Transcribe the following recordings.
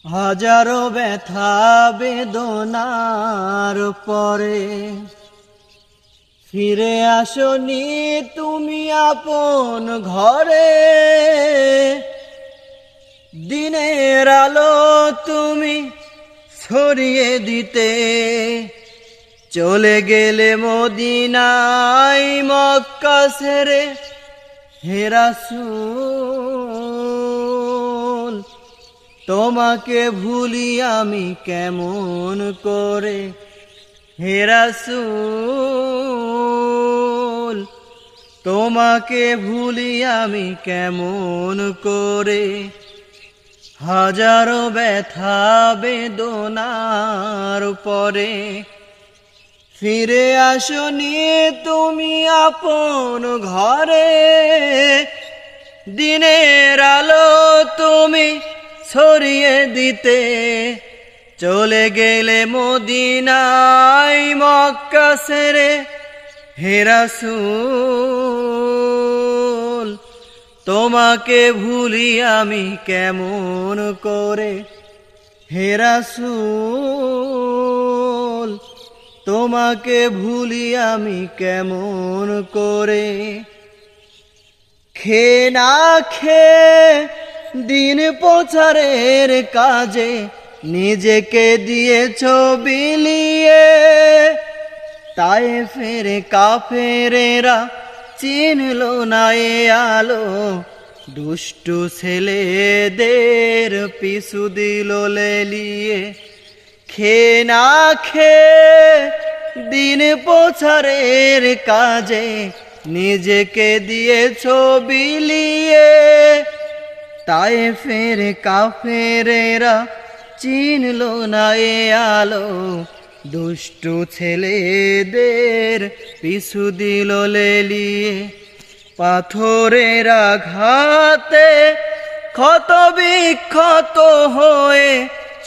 হাজারো ব্যথা বেদনার পরে ফিরে আসনি তুমি আপন ঘরে। দিনের আলো তুমি ছড়িয়ে দিতে চলে গেলে মদিনায় মক্কা ছেড়ে। হে রাসূল তোমাকে ভুলি আমি কেমন করে। হে রাসূল তোমাকে ভুলি আমি কেমন করে। হাজারো ব্যথা বেদনার পরে ফিরে আসনি তুমি আপন ঘরে। দিনের আলো তুমি ছড়িয়ে দিতে চলে গেলে মদিনায় মক্কা ছেড়ে। হে রাসূল তোমাকে ভুলি আমি কেমন করে। হে রাসূল তোমাকে ভুলি আমি কেমন করে। খেয়ে না খেয়ে দিন প্রচারের কাজে নিজেকে দিয়েছ বিলিয়ে। তায়েফের কাফেরেরা চিনল না এ আলো, দুষ্টু ছেলেদের পিছু দিল লেলিয়ে। খেয়ে না খেয়ে দিন প্রচারের কাজে নিজেকে দিয়েছ বিলিয়ে। তায়েফের কাফেরেরা চিনল না এ আলো, দুষ্টু ছেলেদের পিছু দিল লেলিয়ে। পাথরের আঘাতে ক্ষত বিক্ষত হয়ে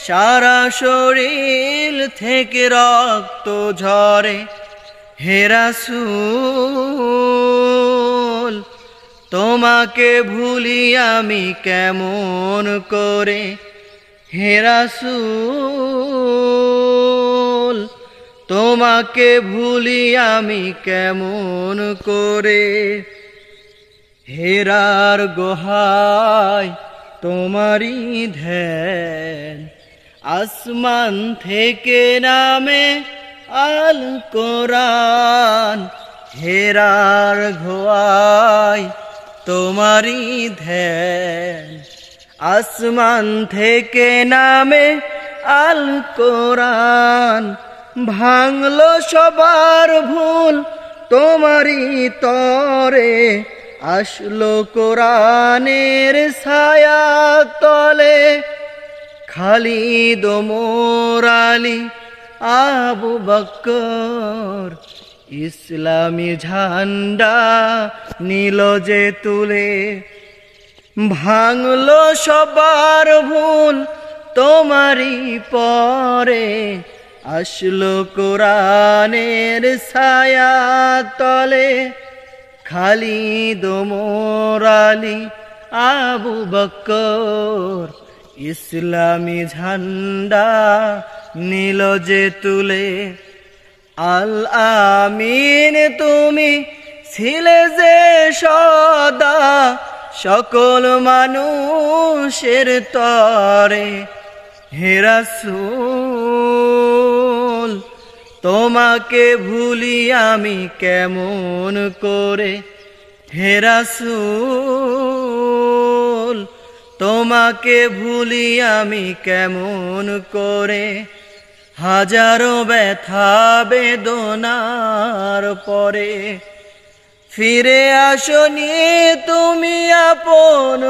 সারা শরীর থেকে রক্ত ঝরে। হে রাসূল তোমাকে ভুলি আমি কেমন করে। হে রাসূল তোমাকে ভুলি আমি কেমন করে। হেরার গুহায় তোমারই ধ্যান, আসমান থেকে নামে আল কোরআন। হেরার গুহায় তোমারই ধ্যান, আসমান থেকে নামে আল কোরআন। ভাঙলো সবার ভুল তোমারই তরে, আসলো কোরআনের ছায়া তলে। খালিদ ওমর আলী আবু বকর ইসলামী ঝান্ডা নীল যে তুলে। ভাঙলো সবার ভুল তোমারই পরে, আসলো কোরআনের ছায়া তলে। খালিদ ওমর আলী আবু বকর ইসলামী ঝান্ডা নীল যে তুলে। আল আমিন তুমি ছিলে যে সদা সকল মানুষের তরে। হে রাসূল তোমাকে ভুলি আমি কেমন করে। হে রাসূল তোমাকে ভুলি আমি কেমন করে। হাজারো ব্যথা বেদনার পরে ফিরে আসনি তুমি আপন